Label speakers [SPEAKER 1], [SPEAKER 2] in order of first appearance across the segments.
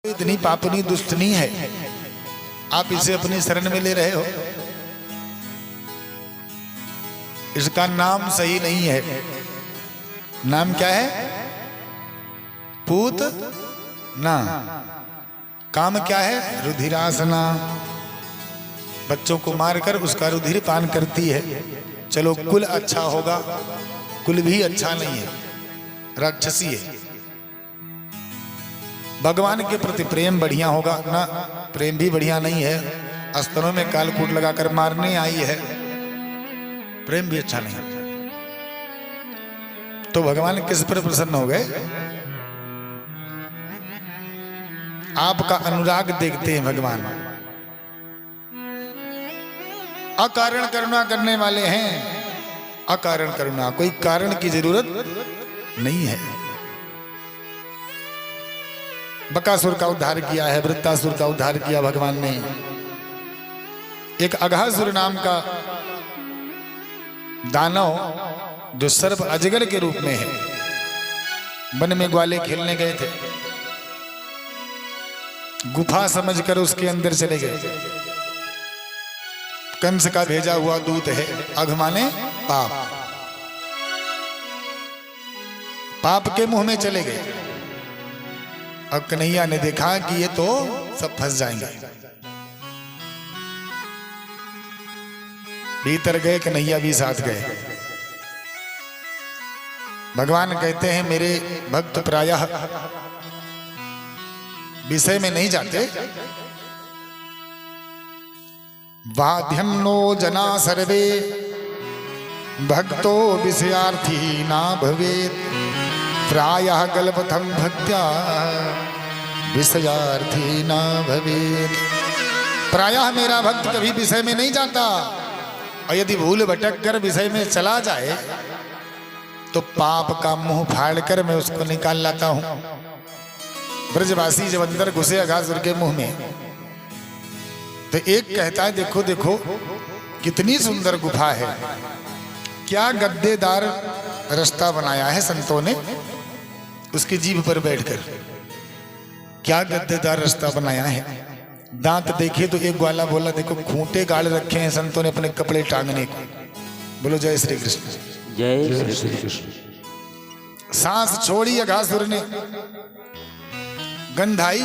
[SPEAKER 1] इतनी पापनी दुष्ट नहीं है, आप इसे अपनी शरण में ले रहे हो। इसका नाम सही नहीं है। नाम क्या है? पूत ना। काम क्या है? रुधिरासना। बच्चों को मारकर उसका रुधिर पान करती है। चलो कुल अच्छा होगा, कुल भी अच्छा नहीं है, राक्षसी है। भगवान के प्रति प्रेम बढ़िया होगा ना, प्रेम भी बढ़िया नहीं है। अस्त्रों में कालकूट लगाकर मारने आई है, प्रेम भी अच्छा नहीं। तो भगवान किस पर प्रसन्न हो गए? आपका अनुराग देखते हैं भगवान। अकारण करुणा करने वाले हैं। अकारण करुणा, कोई कारण की जरूरत नहीं है। बकासुर का उद्धार किया है, वृत्तासुर का उद्धार किया भगवान ने। एक अघासुर नाम का दानव जो सर्प अजगर के रूप में है, वन में ग्वाले खेलने गए थे, गुफा समझकर उसके अंदर चले गए। कंस का भेजा हुआ दूत है। अघ माने पाप, पाप के मुंह में चले गए। अब कन्हैया ने देखा कि ये तो सब फंस जाएंगे। भीतर गए, कन्हैया भी साथ गए। भगवान कहते हैं मेरे भक्त प्रायः विषय में नहीं जाते। वाध्यन्नो जना सर्वे भक्तो विषयार्थी ना भवेत्। प्रायः गलपथं भक्त्या विषयार्थी ना भवेत्। प्रायः मेरा भक्त कभी विषय में नहीं जाता, और यदि भूल भटक कर विषय में चला जाए तो पाप का मुंह फाड़कर मैं उसको निकाल लाता हूं। ब्रजवासी जब अंदर घुसे अघासुर के मुंह में, तो एक कहता है देखो देखो कितनी सुंदर गुफा है, क्या गद्देदार रास्ता बनाया है संतों ने उसकी जीभ पर बैठकर। क्या गद्देदार रास्ता बनाया है। दांत देखे तो एक ग्वाला बोला देखो खूंटे गाड़ रखे हैं संतों ने अपने कपड़े टांगने को। बोलो जय श्री कृष्ण।
[SPEAKER 2] जय श्री कृष्ण।
[SPEAKER 1] सांस छोड़ी अघासुर ने, गंध आई।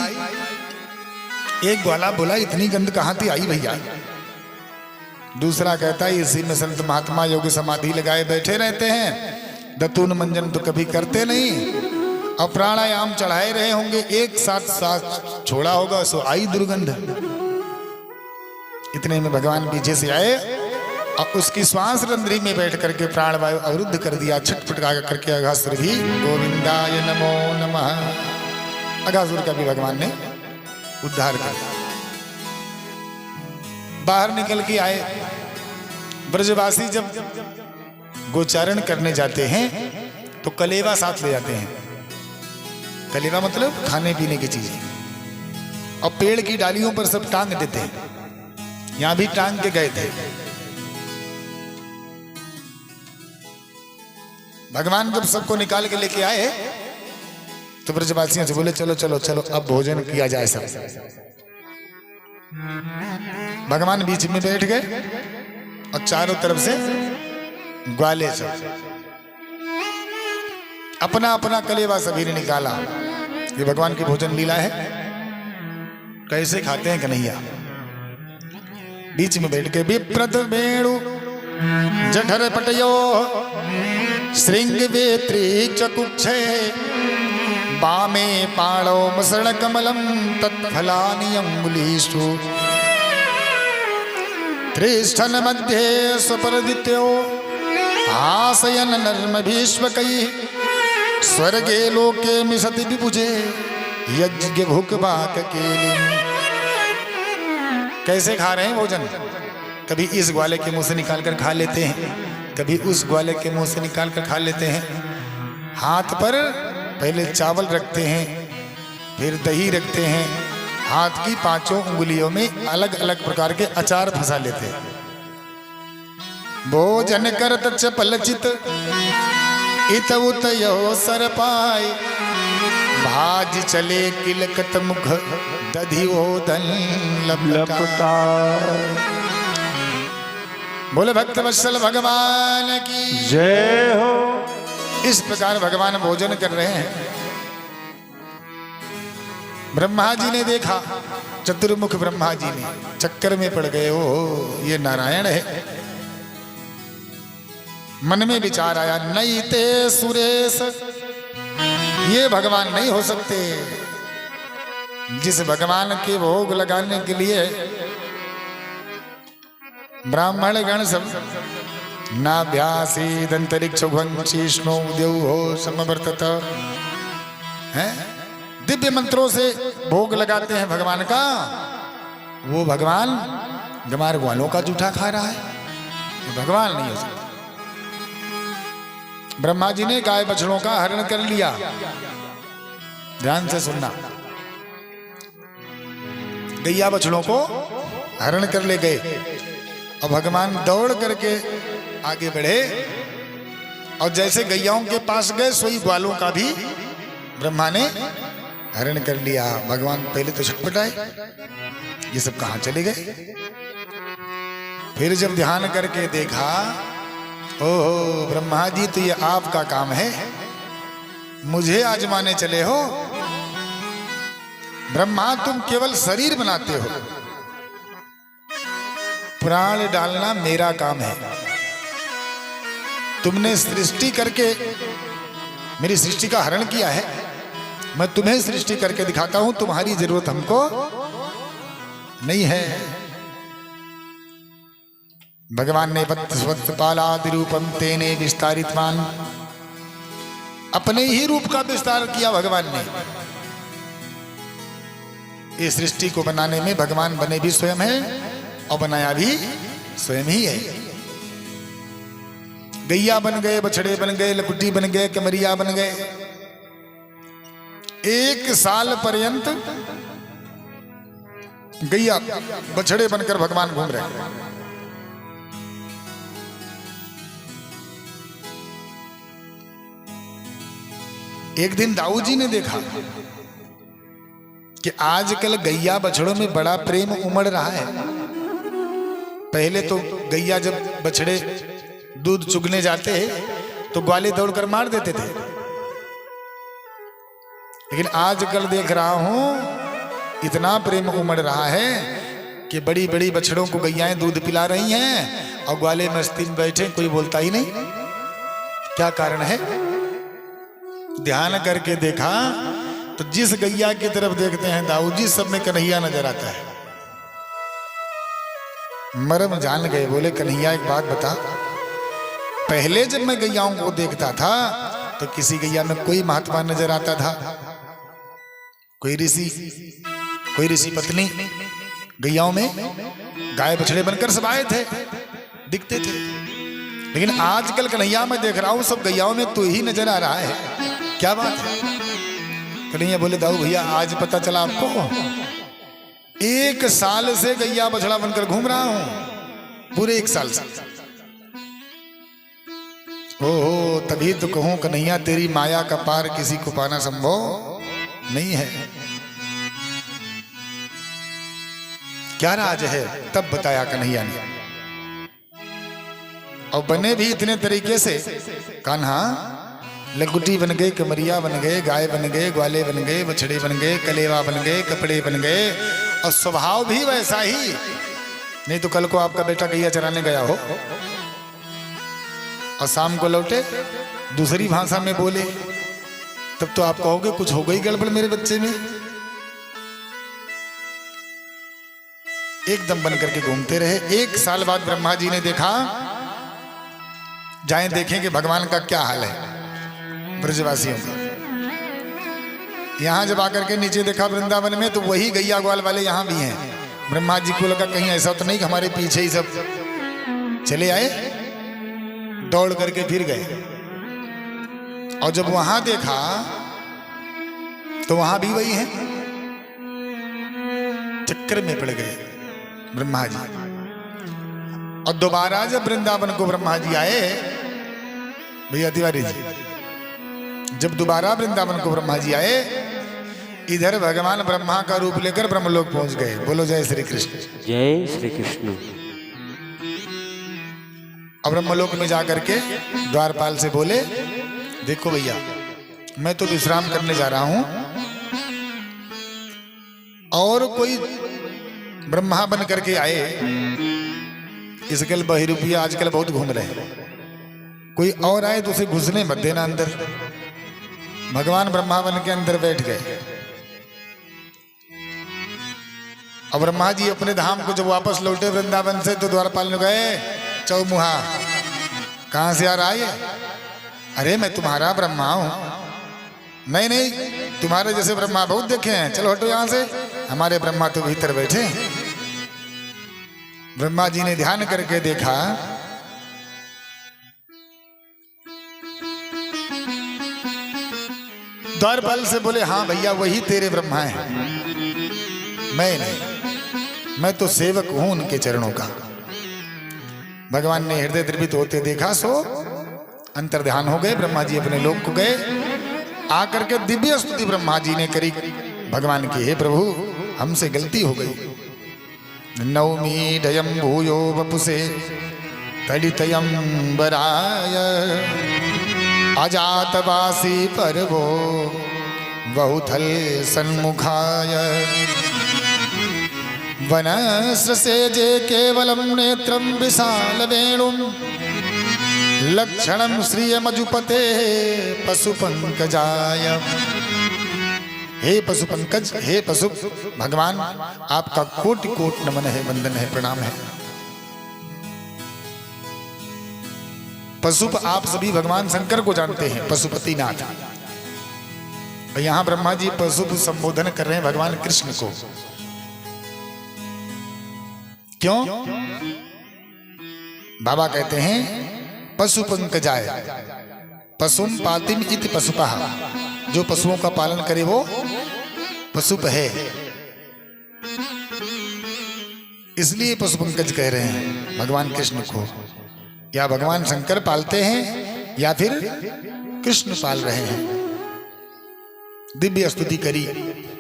[SPEAKER 1] एक ग्वाला बोला इतनी गंध कहां थी आई भैया। दूसरा कहता है इसी में संत महात्मा योग समाधि लगाए बैठे रहते हैं, दतून मंजन तो कभी करते नहीं, और प्राणायाम चढ़ाए रहे होंगे, एक साथ साथ छोड़ा होगा सो आई दुर्गंध। इतने में भगवान पीछे से आए और उसकी श्वास रंध्री में बैठ करके प्राण वायु अवरुद्ध कर दिया। छटपटा करके अघासुर भी गोविंदाय नमो नमः। अघासुर का भी भगवान ने उद्धार कर दिया। बाहर निकल के आए। ब्रजवासी जब गोचारण करने जाते हैं तो कलेवा साथ ले जाते हैं। कलेवा मतलब खाने पीने की चीजें, और पेड़ की डालियों पर सब टांग देते हैं। यहां भी टांग के गए थे। भगवान जब सबको निकाल के लेके आए तो ब्रजवासियों से बोले चलो चलो चलो अब भोजन किया जाए सब। भगवान बीच में बैठ गए और चारों तरफ से ग्वाले सब अपना अपना कलेवा सभी ने निकाला। ये भगवान की भोजन लीला है। कैसे खाते हैं कन्हैया। बीच में बैठ के विप्रत वेणु जठर पटयो श्रृंग वेत्री चकुक्षे बामे पाणो मसण कमलम तत्फलानि अंगुलीषु त्रिष्ठन मध्ये स्वपरदित्यो आसयन नर्म भीष्मकैः स्वर्गे लोके मिषति विभुजे यज्ञ भुक बाक केली। कैसे खा रहे हैं भोजन। कभी इस ग्वाले के मुंह से निकाल कर खा लेते हैं, कभी उस ग्वाले के मुंह से निकाल कर खा लेते हैं। हाथ पर पहले चावल रखते हैं, फिर दही रखते हैं, हाथ की पांचों उंगलियों में अलग अलग प्रकार के अचार फंसा लेते हैं। भोजन करत चपल चित इत उत यो सर पाए आज चले किलकत मुख दधिओदन लपटा। बोले भक्त वत्सल भगवान की
[SPEAKER 2] जय हो।
[SPEAKER 1] इस प्रकार भगवान भोजन कर रहे हैं। ब्रह्मा जी ने देखा, चतुर्मुख ब्रह्मा जी ने चक्कर में पड़ गए। ओ ये नारायण है। मन में विचार आया, नहीं ते सुरेश, ये भगवान नहीं हो सकते। जिस भगवान के भोग लगाने के लिए ब्राह्मण गण सब नाभ्यासी दंतरिक्ष शीष्णो देवो समवर्तत है, दिव्य मंत्रों से भोग लगाते हैं भगवान का। वो भगवान गमार ग्वालों का जूठा खा रहा है, भगवान नहीं हो सकता। ब्रह्मा जी ने गाय बछड़ों का हरण कर लिया। ध्यान से सुनना, गैया बछड़ों को हरण कर ले गए और भगवान दौड़ करके आगे बढ़े और जैसे गैयाओं के पास गए सोई ग्वालों का भी ब्रह्मा ने हरण कर लिया। भगवान पहले तो छटपटाए, ये सब कहां चले गए। फिर जब ध्यान करके देखा, ओहो ब्रह्मा जी तो ये आपका काम है, मुझे आजमाने चले हो। ब्रह्मा तुम केवल शरीर बनाते हो, प्राण डालना मेरा काम है। तुमने सृष्टि करके मेरी सृष्टि का हरण किया है, मैं तुम्हें सृष्टि करके दिखाता हूं, तुम्हारी जरूरत हमको नहीं है। भगवान ने वत्सपालादि रूपम तेने विस्तारितवान, अपने ही रूप का विस्तार किया भगवान ने। इस सृष्टि को बनाने में भगवान बने भी स्वयं है और बनाया भी स्वयं ही है। गैया बन गए, बछड़े बन गए, लकुटी बन गए, कमरिया बन गए। 1 साल पर्यंत गैया बछड़े बनकर भगवान घूम रहे हैं। एक दिन दाऊ जी ने देखा कि आजकल गैया बछड़ों में बड़ा प्रेम उमड़ रहा है। पहले तो गैया जब बछड़े दूध चुगने जाते तो ग्वाले दौड़कर मार देते थे, लेकिन आजकल देख रहा हूं इतना प्रेम उमड़ रहा है कि बड़ी बड़ी बछड़ों को गैयाएं दूध पिला रही हैं और ग्वाले मस्ती में बैठे, कोई बोलता ही नहीं। क्या कारण है? ध्यान करके देखा तो जिस गैया की तरफ देखते हैं दाऊ जी, सब में कन्हैया नजर आता है। मर्म जान गए, बोले कन्हैया एक बात बता, पहले जब मैं गैयाओं को देखता था तो किसी गैया में कोई महात्मा नजर आता था, कोई ऋषि पत्नी। गैयाओं में गाय बछड़े बनकर सब आए थे, दिखते थे। लेकिन आजकल कन्हैया मैं देख रहा हूं सब गैयाओं में तू ही नजर आ रहा है, क्या बात है? कन्हैया बोले दाऊ भैया आज पता चला आपको, 1 साल से गैया बछड़ा बनकर घूम रहा हूं, पूरे 1 साल से। ओहो, तभी तो कहूं कन्हैया तेरी माया का पार किसी को पाना संभव नहीं है। क्या राज है? तब बताया कन्हैया ने। और बने भी इतने तरीके से, कान्हा लकुटी बन गए, कमरिया बन गए, गाय बन गए, ग्वाले बन गए, बछड़े बन गए, कलेवा बन गए, कपड़े बन गए, और स्वभाव भी वैसा ही। नहीं तो कल को आपका बेटा गैया चराने गया हो और शाम को लौटे दूसरी भाषा में बोले, तब तो आप कहोगे कुछ हो गई गड़बड़ मेरे बच्चे में। एकदम बन करके घूमते रहे। 1 साल बाद ब्रह्मा जी ने देखा, जाएं देखें कि भगवान का क्या हाल है ब्रजवासियों का। यहां जब आकर के नीचे देखा वृंदावन में, तो वही गैया ग्वाल वाले यहां भी हैं। ब्रह्मा जी को लगा कहीं ऐसा तो नहीं कि हमारे पीछे ही सब चले आए, दौड़ करके फिर गए। और जब वहां देखा तो वहां भी वही हैं, चक्कर में पड़ गए ब्रह्मा जी। और दोबारा जब वृंदावन को ब्रह्मा जी आए, भैया तिवारी जी, जब दोबारा वृंदावन को ब्रह्मा जी आए इधर भगवान ब्रह्मा का रूप लेकर ब्रह्मलोक पहुंच गए। बोलो जय श्री कृष्ण।
[SPEAKER 2] जय श्री कृष्ण।
[SPEAKER 1] अब ब्रह्मलोक में जाकर के द्वारपाल से बोले, देखो भैया मैं तो विश्राम करने जा रहा हूं, और कोई ब्रह्मा बन करके आए, इसके बहिरूपिया आजकल बहुत घूम रहे हैं, कोई और आए तो उसे घुसने मत देना अंदर। भगवान ब्रह्मा बन के अंदर बैठ गए। अब ब्रह्मा जी अपने धाम को जब वापस लौटे वृंदावन से, तो द्वारपाल ने गए, चौमुहा कहां से आ रहा है? अरे मैं तुम्हारा ब्रह्मा हूं। नहीं नहीं, तुम्हारे जैसे ब्रह्मा बहुत देखे हैं, चलो हटो यहां से, हमारे ब्रह्मा तो भीतर बैठे। ब्रह्मा जी ने ध्यान करके देखा, द्वारपाल से बोले, हाँ भैया वही तेरे ब्रह्मा हैं, मैं नहीं, मैं तो सेवक हूं उनके चरणों का। भगवान ने हृदय द्रवित होते देखा, सो अंतर ध्यान हो गए। ब्रह्मा जी अपने लोक को गए। आकर के दिव्य स्तुति ब्रह्मा जी ने करी भगवान की, हे प्रभु हमसे गलती हो गई। नौमी डयम भूयो वपुसे तलितयम बराय अजातवासी परवो बहुथल सन्मुखाय वनस्रसे जे केवलम नेत्रम विशाल वेणुम लक्षणम श्रियमजुपते पशु पंकजाय। हे पशु पंकज, हे पशु भगवान, आपका कोटि कोटि नमन है, वंदन है, प्रणाम है। पशुप आप सभी भगवान शंकर को जानते हैं, पशुपतिनाथ। यहां ब्रह्मा जी पशुप संबोधन कर रहे हैं भगवान कृष्ण को। क्यों? बाबा कहते हैं पशु पंकजाय पशुम पातिम इति पशुपः, जो पशुओं का पालन करे वो पशुप है, इसलिए पशु पंकज कह रहे हैं भगवान कृष्ण को। या भगवान शंकर पालते हैं या फिर कृष्ण पाल रहे हैं। दिव्य स्तुति करी,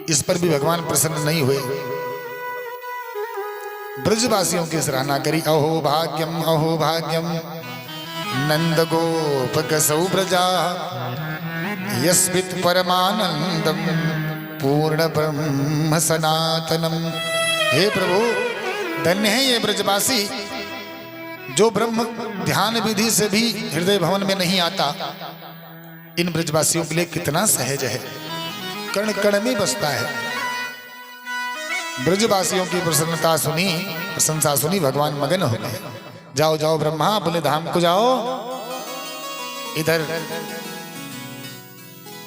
[SPEAKER 1] इस पर भी भगवान प्रसन्न नहीं हुए। ब्रजवासियों की सराहना करी, अहो भाग्यम नंद गोपक सौब्रजा यस्मित् परमानंदम पूर्ण ब्रह्म सनातनम। हे प्रभु धन्य है ये ब्रजवासी, जो ब्रह्म ध्यान विधि से भी हृदय भवन में नहीं आता। इन ब्रजवासियों के लिए कितना सहज है, कण कण में बसता है। ब्रजवासियों की प्रसन्नता सुनी, प्रशंसा सुनी, भगवान मगन हो गए। जाओ जाओ ब्रह्मा, अपने धाम को जाओ। इधर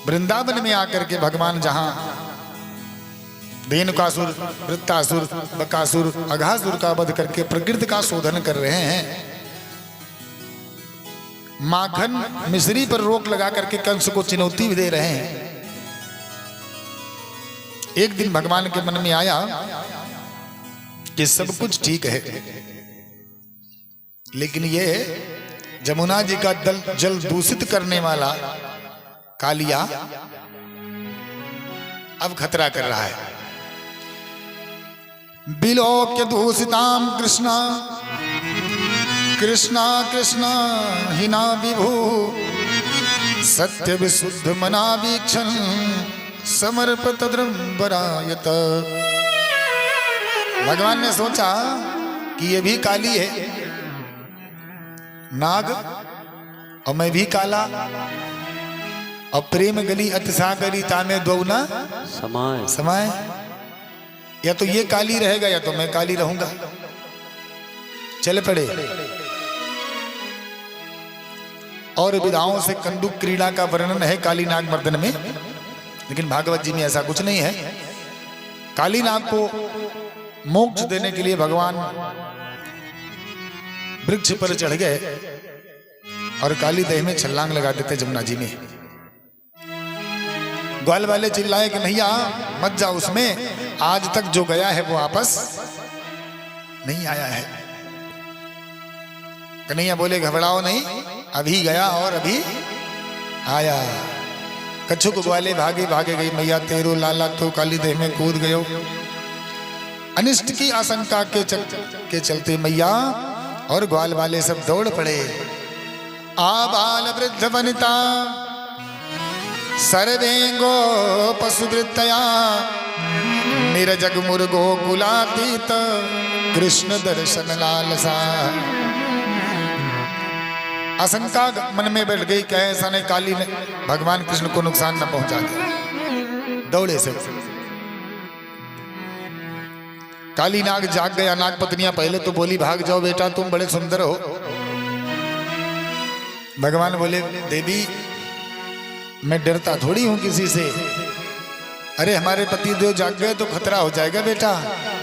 [SPEAKER 1] वृंदावन में आकर के भगवान जहां धेनुकासुर, वृत्तासुर, बकासुर, अघासुर का वध करके प्रकृति का शोधन कर रहे हैं, माखन मिश्री पर रोक लगा करके कंस को चुनौती भी दे रहे हैं। एक दिन भगवान के मन में आया कि सब कुछ ठीक है, लेकिन ये जमुना जी का जल दूषित करने वाला कालिया अब खतरा कर रहा है। बिलोक्य दूषिताम कृष्णा कृष्णा कृष्णा हिना विभु सत्य विशुद्ध मना वीक्षण समर्पित द्रंबरायत। भगवान ने सोचा कि ये भी काली है, नाग, और मैं भी काला, और प्रेम गली अतिसागरी तामे द्वौना समाय। या तो ये काली रहेगा या तो मैं काली रहूंगा। चल पड़े। और विधाओं से कंदुक क्रीड़ा का वर्णन है काली नाग मर्दन में, लेकिन भागवत जी में ऐसा कुछ नहीं है। काली नाग को मोक्ष देने के लिए भगवान वृक्ष पर चढ़ गए और काली देह में छलांग लगा देते जमुना जी में। ग्वाल वाले चिल्लाए कि नैया मत जाओ उसमें, आज तक जो गया है वो वापस नहीं आया है। कन्हैया बोले घबराओ नहीं, अभी गया और अभी आया। कछुक ग्वाले भागे भागे गई मैया तेरो लाला तो काली देह में कूद गयो। अनिष्ट की आशंका के चलते मैया और ग्वाल वाले सब दौड़ पड़े। आबाल वृद्ध वनिता सर्वेंगो पशुवृत्तया निरजग मुर्गो कुलातीत कृष्ण दर्शन लालसा। आशंका मन में बैठ गई, क्या ऐसा नहीं काली ने भगवान कृष्ण को नुकसान न पहुंचा दिया। दौड़े से काली नाग जाग गया। नाग पत्नियां पहले तो बोली भाग जाओ बेटा, तुम बड़े सुंदर हो। भगवान बोले देवी मैं डरता थोड़ी हूं किसी से। अरे हमारे पति देव जाग गए तो खतरा हो जाएगा बेटा।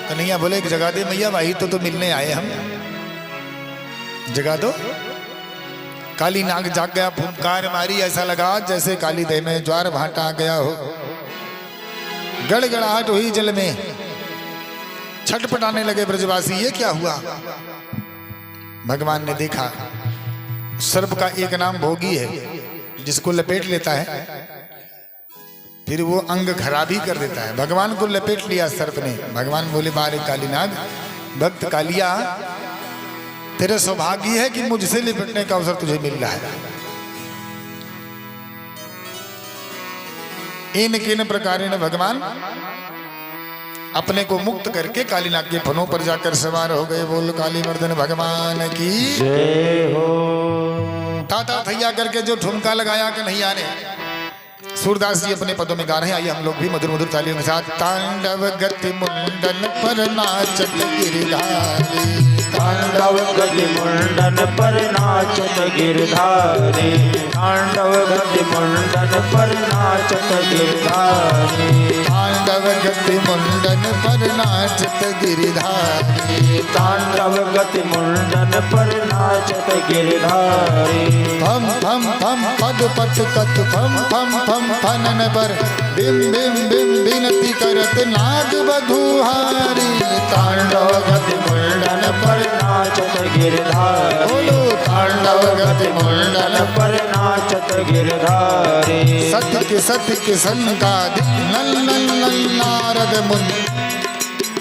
[SPEAKER 1] कन्हैया बोले जगा दे मैया, भाई तो मिलने आए हम, जगा दो। काली नाग जाग गया, फुंकार मारी, ऐसा लगा जैसे काली देह में ज्वार भाटा आ गया हो। गड़गड़ाहट हुई जल में, छटपटाने लगे ब्रजवासी, ये क्या हुआ। भगवान ने देखा सर्प का एक नाम भोगी है, जिसको लपेट लेता है फिर वो अंग खराब ही कर देता है। भगवान को लपेट लिया सर्प ने। भगवान बोले बारे काली नाग, भक्त कालिया तेरे सौभाग्य है कि मुझसे लिपटने का अवसर तुझे मिल रहा है। इन किन प्रकार भगवान अपने को मुक्त करके कालीनाग के फनों पर जाकर सवार हो गए। बोल काली मर्दन भगवान की
[SPEAKER 2] जय हो।
[SPEAKER 1] ताता थैया करके जो ठुमका लगाया कन्हैया ने, सूरदास जी अपने पदों में गा रहे हैं। आइए हम लोग भी मधुर मधुर तालियों के साथ। तांडव गति मुंडन पर नाचत गिरधारी,
[SPEAKER 2] तांडव गति मुंडन पर नाचत गिरधारी, तांडव गति मुंडन पर नाचत गिरधारी,
[SPEAKER 1] तांडव गति मुंडन पर नाचत गिरधारी,
[SPEAKER 2] तांडव गति मुंडन पर नाचत गिरधारी।
[SPEAKER 1] फम फम फम पद पत कत फम फम फम फनन पर बिम बिम बिम बिनती करत नाग बधुहारी।
[SPEAKER 2] तांडव गति मुंडन पर नाचत गिरधारी,
[SPEAKER 1] बोलो तांडव गति मुंडन
[SPEAKER 2] पर नाचत गिरधारी।
[SPEAKER 1] सत्य के संका नल नल नल नारद मुन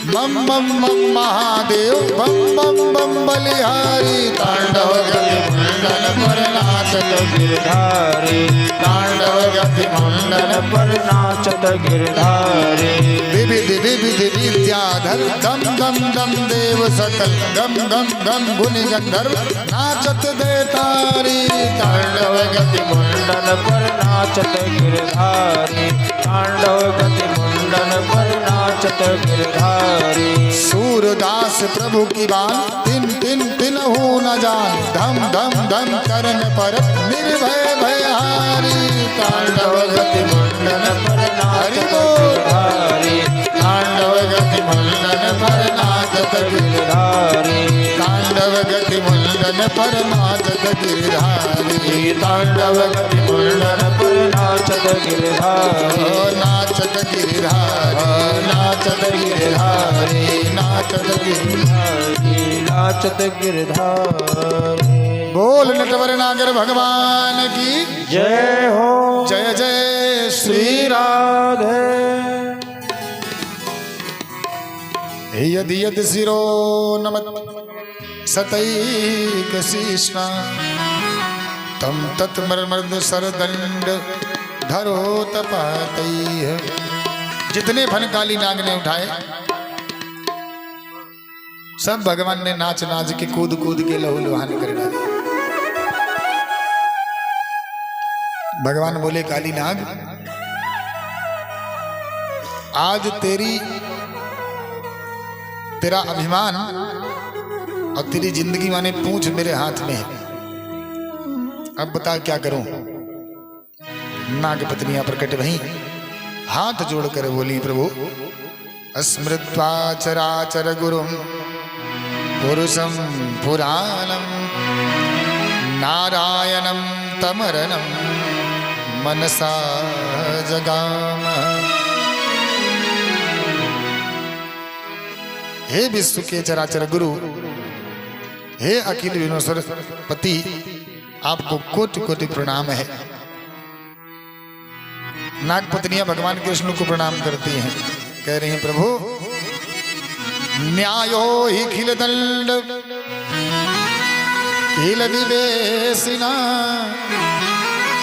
[SPEAKER 1] बम बम बम महादेव बम बम बम बलिहारी। तांडव गति मुंडन पर नाचत
[SPEAKER 2] गिरधारी,
[SPEAKER 1] तांडव गति मुंडन
[SPEAKER 2] पर नाचत गिरधारी।
[SPEAKER 1] विविध विविध विद्याधर दम दम दम देव सकल गम गम गम गुनि गंधर्व नाचत देतारी। तांडव गति
[SPEAKER 2] मुंडन पर नाचत गिरधारी, तांडव गति मुंडन पर नाचत गिरधारी।
[SPEAKER 1] सूरदास प्रभु की बान तिन तिन तिन हो न जान, धम धम धम करन पर निर्भय भयहारी। तांडव गति मुंडन
[SPEAKER 2] पर नाचत गिरधारी,
[SPEAKER 1] तांडव गति मुंडन पर नाचत
[SPEAKER 2] गिरधारी,
[SPEAKER 1] तांडव गति मुंडन पर नाचत गिरधारी।
[SPEAKER 2] तांडव गति मुंडन पर नाचत गिरधारी,
[SPEAKER 1] नाचत गिरधारी, नाचत गिरधारी, नाचत गिरधारी,
[SPEAKER 2] नाचत गिरधारी।
[SPEAKER 1] बोल नटवर नागर भगवान की
[SPEAKER 2] जय हो।
[SPEAKER 1] जय जय श्री
[SPEAKER 2] राधे।
[SPEAKER 1] यदि यदि शिरो नमत सतैक शीष्णा तम तत्मर्मर्द सरदंड धरो तपातैः। जितने फन काली नाग ने उठाए सब भगवान ने नाच नाच के कूद कूद के लहू लुहान कर डाले। भगवान बोले काली नाग आज तेरा अभिमान और तेरी जिंदगी माने पूंछ मेरे हाथ में है। अब बता क्या करूं। नाग पत्नियां प्रकट वहीं हाथ जोड़कर बोली प्रभु अस्मृत्वा चराचर गुरुम पुरुषम पुराणम नारायणम तमरनम मनसा जगाम। हे विश्व के चराचर गुरु, हे अखिल विनोस्वर पति, आपको कोटि कोटि प्रणाम है। नागपत्नियां भगवान कृष्ण को प्रणाम करती हैं, कह रही हैं प्रभु न्यायो ही खिल दंड खिल विवेशिना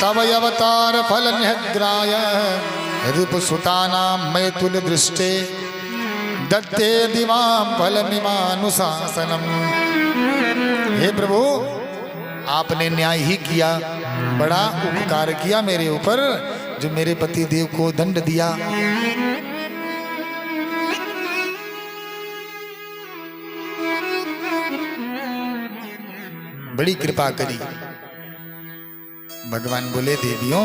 [SPEAKER 1] तव अवतार फल निहग्राय रिपुसुतानां मैथुल दृष्टे दत्ते दिवाम फलमिमानुशासनम। हे प्रभु आपने न्याय ही किया, बड़ा उपकार किया मेरे ऊपर, जो मेरे पति देव को दंड दिया। बड़ी कृपा करी। भगवान बोले देवियों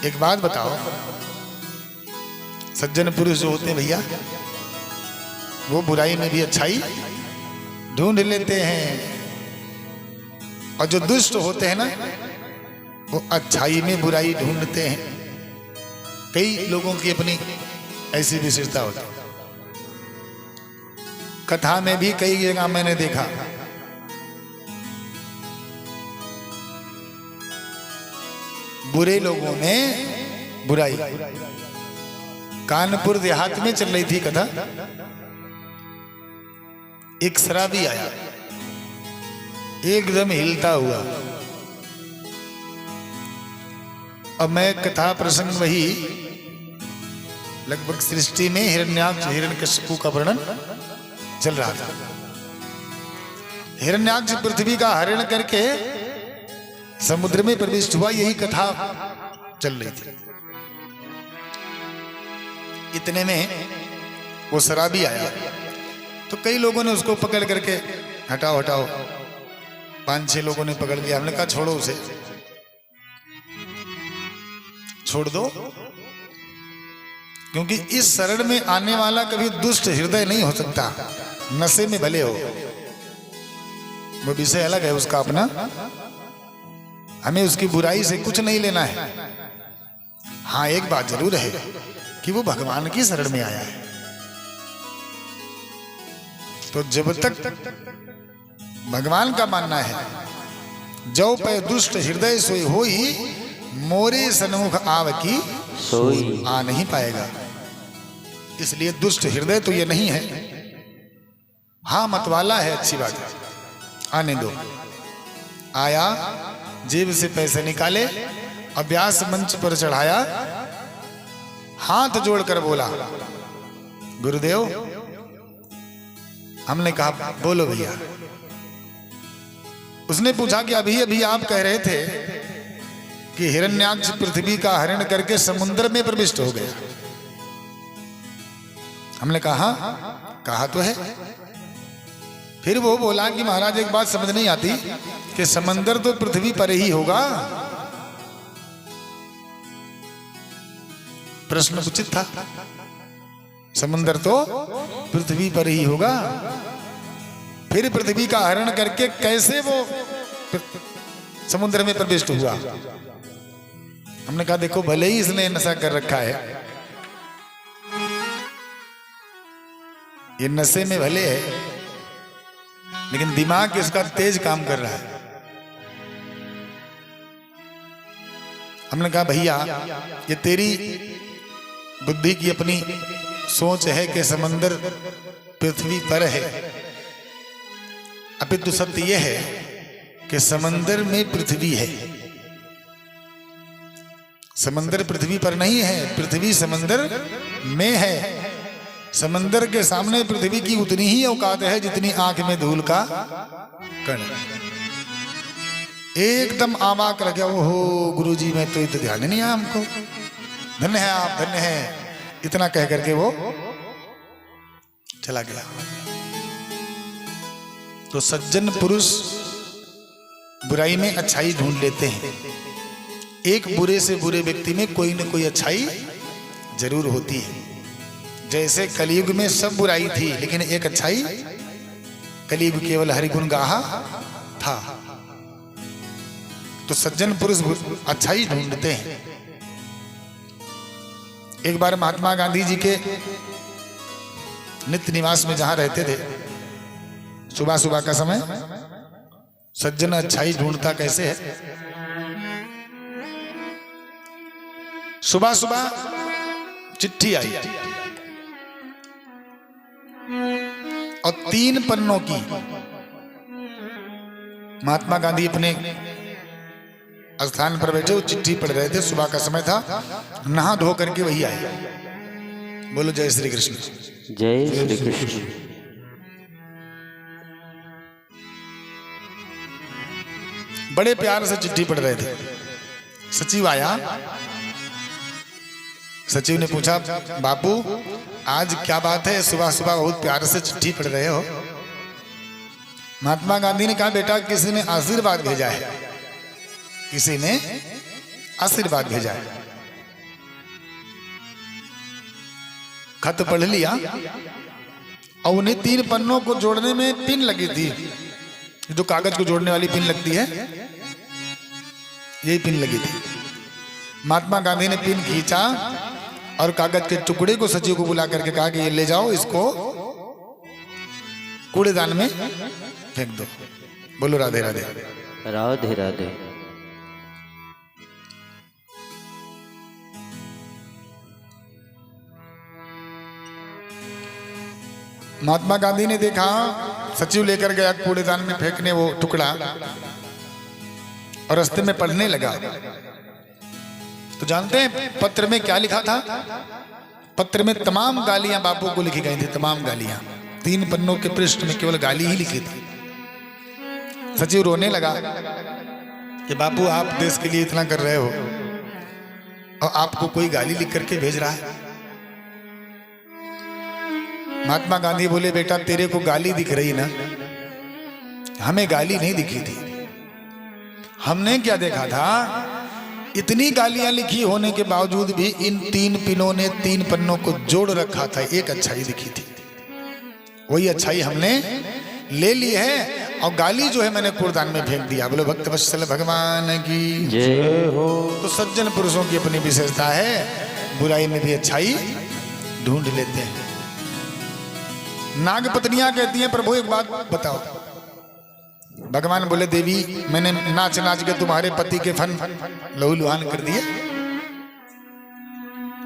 [SPEAKER 1] एक बात बताओ, सज्जन पुरुष जो होते हैं भैया वो बुराई में भी अच्छाई ढूंढ लेते हैं, और जो दुष्ट होते हैं ना वो अच्छाई में बुराई ढूंढते हैं। कई लोगों की अपनी ऐसी विशेषता होती है। कथा में भी कई जगह मैंने देखा बुरे लोगों में बुराई। कानपुर देहात में चल रही थी कथा, एक शराबी आया एकदम हिलता हुआ। अब मैं कथा प्रसंग वही लगभग सृष्टि में हिरण्याक्ष हिरण्यकशिपु का वर्णन चल रहा था। हिरण्याक्ष पृथ्वी का हरण करके समुद्र में प्रविष्ट हुआ, यही कथा चल रही थी। इतने में वो शराबी आया तो कई लोगों ने उसको पकड़ करके हटाओ हटाओ, 5-6 लोगों ने पकड़ लिया। हमने कहा छोड़ो उसे, छोड़ दो, क्योंकि इस शरण में आने वाला कभी दुष्ट हृदय नहीं हो सकता, नशे में भले हो, वो विषय अलग है उसका अपना। हमें उसकी बुराई से कुछ नहीं लेना है। हाँ एक बात जरूर है कि वो भगवान की शरण में आया है, तो जब तक भगवान का मानना है जो पे दुष्ट हृदय सोई होई मोरे सन्मुख आव की सोई आ नहीं पाएगा। इसलिए दुष्ट हृदय तो ये नहीं है। हाँ मतवाला है, अच्छी बात है, आने दो। आया, जेब से पैसे निकाले, अभ्यास मंच पर चढ़ाया, हाथ जोड़कर बोला गुरुदेव। हमने कहा बोलो भैया। उसने पूछा कि अभी अभी आप कह रहे थे कि हिरण्याक्ष पृथ्वी का हरण करके समुद्र में प्रविष्ट हो गया। हमने कहा कहा तो है। फिर वो बोला कि महाराज एक बात समझ नहीं आती कि समंदर तो पृथ्वी पर ही होगा। प्रश्न उचित था, समंदर तो पृथ्वी पर ही होगा, फिर पृथ्वी का हरण करके कैसे वो समुद्र में प्रविष्ट हुआ। हमने कहा देखो भले ही इसने नशा कर रखा है, ये नशे में भले है, लेकिन दिमाग इसका तेज काम कर रहा है। हमने कहा भैया ये तेरी बुद्धि की अपनी सोच है कि समंदर पृथ्वी पर है, अपितु सत्य यह है कि समंदर में पृथ्वी है। समंदर पृथ्वी पर नहीं है, पृथ्वी समंदर में है। समंदर के सामने पृथ्वी की उतनी ही औकात है जितनी आंख में धूल का कण। एकदम अवाक रह गया, ओहो गुरुजी मैं तो इतना ध्यान नहीं आया हमको, धन्य है आप, धन्य है, इतना कह करके वो चला गया। तो सज्जन पुरुष बुराई में अच्छाई ढूंढ लेते हैं। एक बुरे से बुरे व्यक्ति में कोई न कोई अच्छाई जरूर होती है। जैसे कलयुग में सब बुराई थी लेकिन एक अच्छाई, कलयुग केवल हरिगुण गाहा था। तो सज्जन पुरुष अच्छाई ढूंढते हैं। एक बार महात्मा गांधी जी के नित्य निवास में जहां रहते थे, सुबह सुबह का समय, सज्जन अच्छाई ढूंढता कैसे है। सुबह सुबह चिट्ठी आई और 3 पन्नों की। महात्मा गांधी अपने स्थान पर बैठे वो चिट्ठी पढ़ रहे थे। सुबह का समय था, नहा धो करके वही आई। बोलो जय श्री कृष्ण।
[SPEAKER 2] जय श्री कृष्ण।
[SPEAKER 1] बड़े प्यार से चिट्ठी पढ़ रहे थे। सचिव आया। सचिव ने पूछा, बापू आज क्या बात है, सुबह सुबह बहुत प्यार से चिट्ठी पढ़ रहे हो? महात्मा गांधी ने कहा, बेटा किसी ने आशीर्वाद भेजा है, किसी ने आशीर्वाद भेजा है। खत पढ़ लिया और उन्हें 3 पन्नों को जोड़ने में पिन लगी थी। जो कागज को जोड़ने वाली पिन लगती है, यही पिन लगी थी। महात्मा गांधी ने पिन खींचा और कागज के टुकड़े को सचिव को बुला करके कहा कि ये ले जाओ, इसको कूड़ेदान में फेंक दो। बोलो राधे राधे।
[SPEAKER 2] राधे राधे।
[SPEAKER 1] महात्मा गांधी ने देखा, सचिव लेकर गया कूड़ेदान में फेंकने वो टुकड़ा और रास्ते में पढ़ने लगा। तो जानते हैं पत्र में क्या लिखा था? पत्र में तमाम गालियां बापू को लिखी गई थी, तमाम गालियां। 3 पन्नों के पृष्ठ में केवल गाली ही लिखी थी। सचिव रोने लगा कि बापू आप देश के लिए इतना कर रहे हो और आपको कोई गाली लिख करके भेज रहा है। महात्मा गांधी बोले, बेटा तेरे को गाली दिख रही ना, हमें गाली नहीं दिखी थी। हमने क्या देखा था, इतनी गालियां लिखी होने के बावजूद भी इन 3 पिनों ने 3 पन्नों को जोड़ रखा था। एक अच्छाई दिखी थी, वही अच्छाई हमने ले ली है और गाली जो है मैंने कूड़ेदान में फेंक दिया। बोलो भक्त वत्सल भगवान की
[SPEAKER 2] जय हो।
[SPEAKER 1] तो सज्जन पुरुषों की अपनी विशेषता है, बुराई में भी अच्छाई ढूंढ लेते हैं। नागपत्नियां कहती हैं, प्रभु एक बात बताओ। भगवान बोले, देवी मैंने नाच नाच के तुम्हारे पति के फन लहू लुहान कर दिए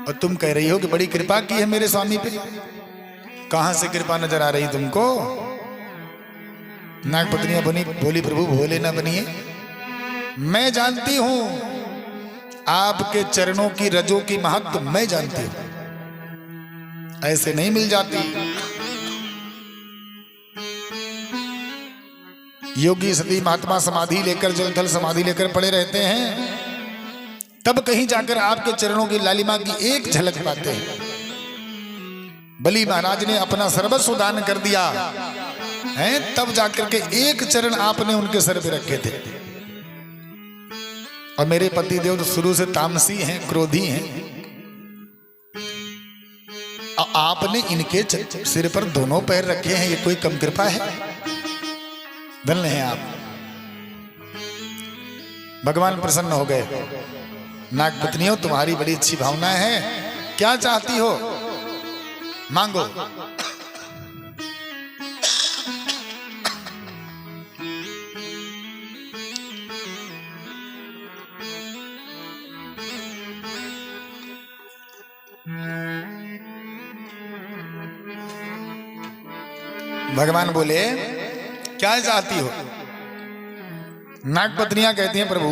[SPEAKER 1] और तुम कह रही हो कि बड़ी कृपा की है मेरे स्वामी पे। कहां से कृपा नजर आ रही तुमको? नागपत्नियां बोली, प्रभु भोले ना बनिए, मैं जानती हूं आपके चरणों की रजों की महत्व मैं जानती हूं, ऐसे नहीं मिल जाती। योगी सती महात्मा समाधि लेकर, जलथल समाधि लेकर पड़े रहते हैं, तब कहीं जाकर आपके चरणों की लालिमा की एक झलक पाते हैं। बलि महाराज ने अपना सर्वस्व दान कर दिया है, तब जाकर के एक चरण आपने उनके सर पे रखे थे। और मेरे पति देव तो शुरू से तामसी हैं, क्रोधी हैं, और आपने इनके सिर पर दोनों पैर रखे हैं। ये कोई कम कृपा है? धन्य हैं आप। भगवान प्रसन्न हो गए। नागपत्नियों तुम्हारी बड़ी अच्छी भावना है, क्या चाहती हो मांगो। भगवान बोले, क्या चाहती हो? नागपत्नियां कहती हैं, प्रभु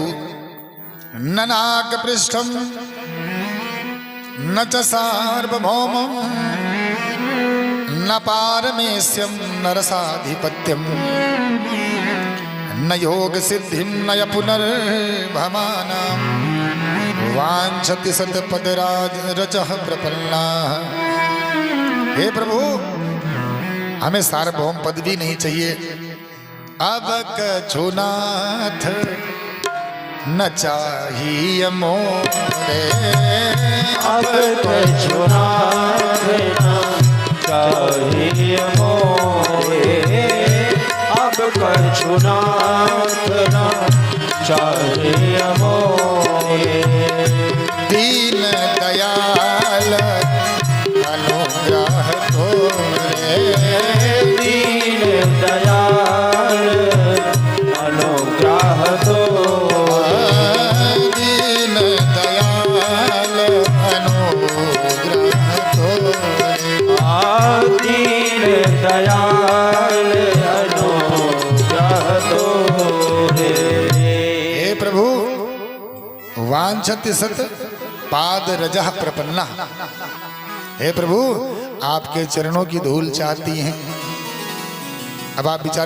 [SPEAKER 1] न नाग पृष्ठम न च सार्वभौमम न पारमेश्यम न रसाधिपत्यम न योग सिद्धिम न पुनर्भवानाम वांछति सतपदराज रचः प्रपन्ना। हे प्रभु हमें सार्वभौम पद भी नहीं चाहिए, अब कछुनाथ न चाहिए मोरे,
[SPEAKER 2] अब कछुनाथ न चाहिए मोरे, अब कछुनाथ न चाहिए मोरे।
[SPEAKER 1] दीन दयाल अनुग्रह तोरे,
[SPEAKER 2] दीन दयाल अनुग्रह तो,
[SPEAKER 1] दीन दयाल
[SPEAKER 2] दयाल अनुग्रह तोरे।
[SPEAKER 1] हे प्रभु वांछति सत पाद रजः प्रपन्ना। हे प्रभु आपके चरणों की धूल चाहती हैं। अब आप विचार